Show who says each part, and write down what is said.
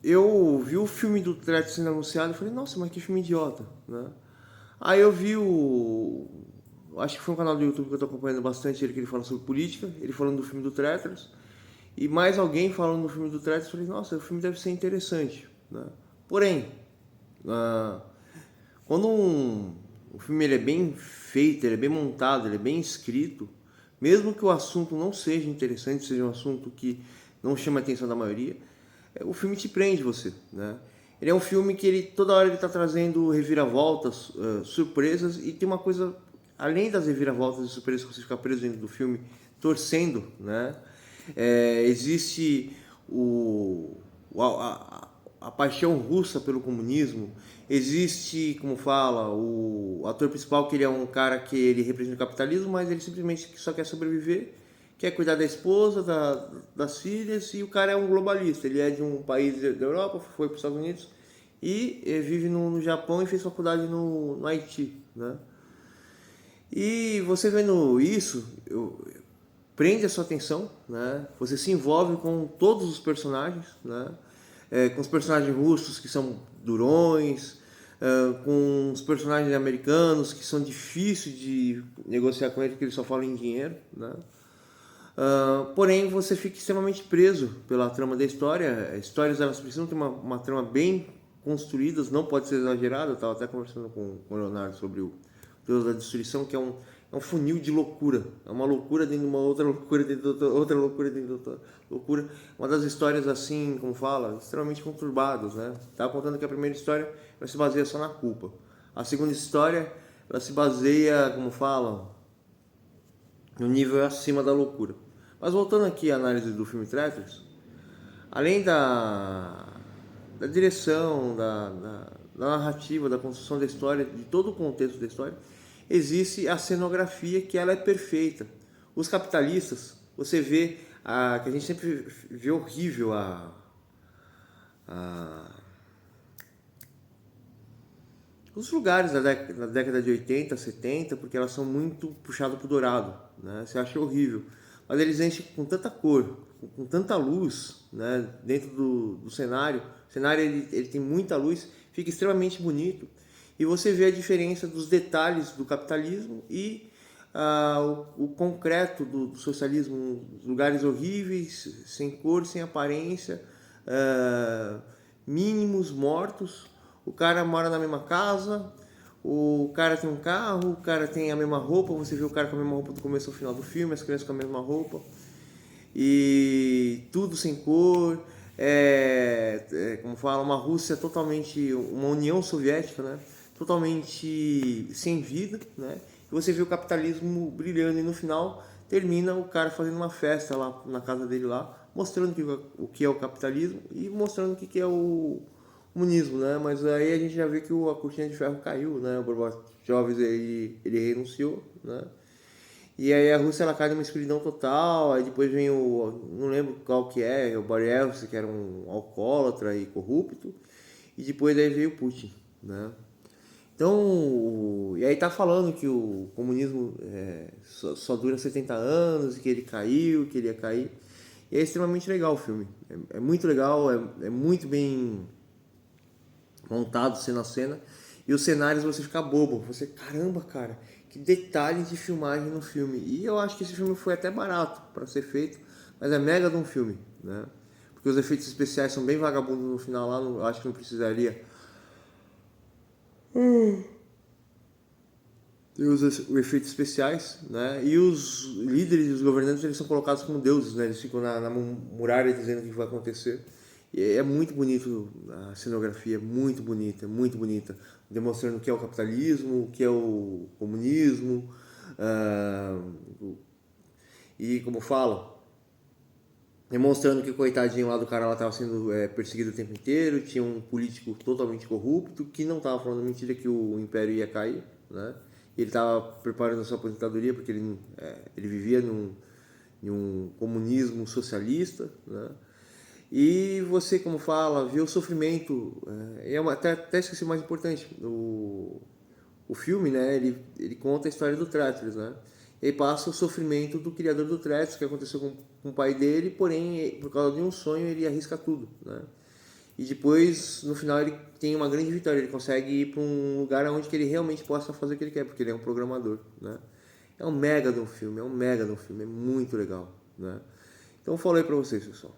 Speaker 1: Eu vi o filme do Threat sendo anunciado e falei, nossa, mas que filme idiota, né? Aí eu vi acho que foi um canal do YouTube que eu tô acompanhando bastante ele, que ele fala sobre política, ele falando do filme do Traitors, e mais alguém falando do filme do Traitors, falei, nossa, o filme deve ser interessante, né? Porém, ah, quando o filme ele é bem feito, ele é bem montado, ele é bem escrito, mesmo que o assunto não seja interessante, seja um assunto que não chama a atenção da maioria, o filme te prende você, né? Ele é um filme que ele toda hora ele está trazendo reviravoltas, surpresas, e tem uma coisa além das reviravoltas e surpresas que você fica preso dentro do filme, torcendo, né? Existe o, a paixão russa pelo comunismo. Existe, como fala, o ator principal, que ele é um cara que ele representa o capitalismo, mas ele simplesmente só quer sobreviver, quer cuidar da esposa, das filhas, e o cara é um globalista. Ele é de um país da Europa, foi para os Estados Unidos e vive no Japão e fez faculdade no Haiti, né? E você vendo isso, prende a sua atenção, né? Você se envolve com todos os personagens, né? Com os personagens russos que são durões, com os personagens americanos que são difíceis de negociar com eles, porque eles só falam em dinheiro, né? Porém, você fica extremamente preso pela trama da história. Histórias elas precisam ter uma trama bem construída, não pode ser exagerada. Eu estava até conversando com o Leonardo sobre o Deus da Destruição, que é um funil de loucura. É uma loucura dentro de uma outra loucura, dentro de outra loucura, dentro de outra loucura. Uma das histórias, assim, como fala, extremamente conturbadas, né? Estava contando que a primeira história ela se baseia só na culpa. A segunda história ela se baseia, como falam, no nível acima da loucura. Mas voltando aqui à análise do filme Traitors, além da direção, da narrativa, da construção da história, de todo o contexto da história, existe a cenografia, que ela é perfeita. Os capitalistas, você vê que a gente sempre vê horrível a os lugares da década de 80, 70, porque elas são muito puxadas pro dourado, né? Você acha horrível. Mas eles enchem com tanta cor, com tanta luz, né? Dentro do cenário. O cenário ele tem muita luz, fica extremamente bonito. E você vê a diferença dos detalhes do capitalismo e o concreto do socialismo, lugares horríveis, sem cor, sem aparência, mínimos, mortos. O cara mora na mesma casa, o cara tem um carro, o cara tem a mesma roupa, você vê o cara com a mesma roupa do começo ao final do filme, as crianças com a mesma roupa, e tudo sem cor, como fala, uma Rússia totalmente, uma União Soviética, né? Totalmente sem vida, né? E você vê o capitalismo brilhando e no final termina o cara fazendo uma festa lá na casa dele lá, mostrando o que é o capitalismo e mostrando o que é o comunismo, né? Mas aí a gente já vê que a cortina de ferro caiu, né? O Gorbachev ele renunciou, né? E aí a Rússia ela cai numa escuridão total, aí depois vem não lembro qual que é, o Boris, que era um alcoólatra e corrupto, e depois aí veio o Putin, né? Então, e aí tá falando que o comunismo só dura 70 anos, que ele caiu, que ele ia cair. E é extremamente legal o filme. É muito legal, é muito bem montado cena a cena. E os cenários você fica bobo. Você, caramba, cara, que detalhe de filmagem no filme. E eu acho que esse filme foi até barato para ser feito, mas é mega de um filme, né? Porque os efeitos especiais são bem vagabundos no final lá, eu acho que não precisaria ter os efeitos especiais, né? E os líderes e os governantes eles são colocados como deuses, né? Eles ficam na muralha dizendo o que vai acontecer. E é muito bonito a cenografia, é muito bonita, demonstrando o que é o capitalismo, o que é o comunismo, e como falo, demonstrando que o coitadinho lá do cara lá estava sendo perseguido o tempo inteiro, tinha um político totalmente corrupto que não estava falando mentira que o império ia cair, né? Ele estava preparando a sua aposentadoria porque ele vivia em um comunismo socialista, né? E você, como fala, vê o sofrimento. Até esqueci o mais importante. O filme, né? Ele conta a história do Traitors, né? ele passa o sofrimento do criador do Threads, que aconteceu com o pai dele, porém, por causa de um sonho, ele arrisca tudo, né? E depois, no final, ele tem uma grande vitória, ele consegue ir para um lugar onde que ele realmente possa fazer o que ele quer, porque ele é um programador, né? É um mega de um filme, é muito legal, né? Então eu falei para vocês, pessoal.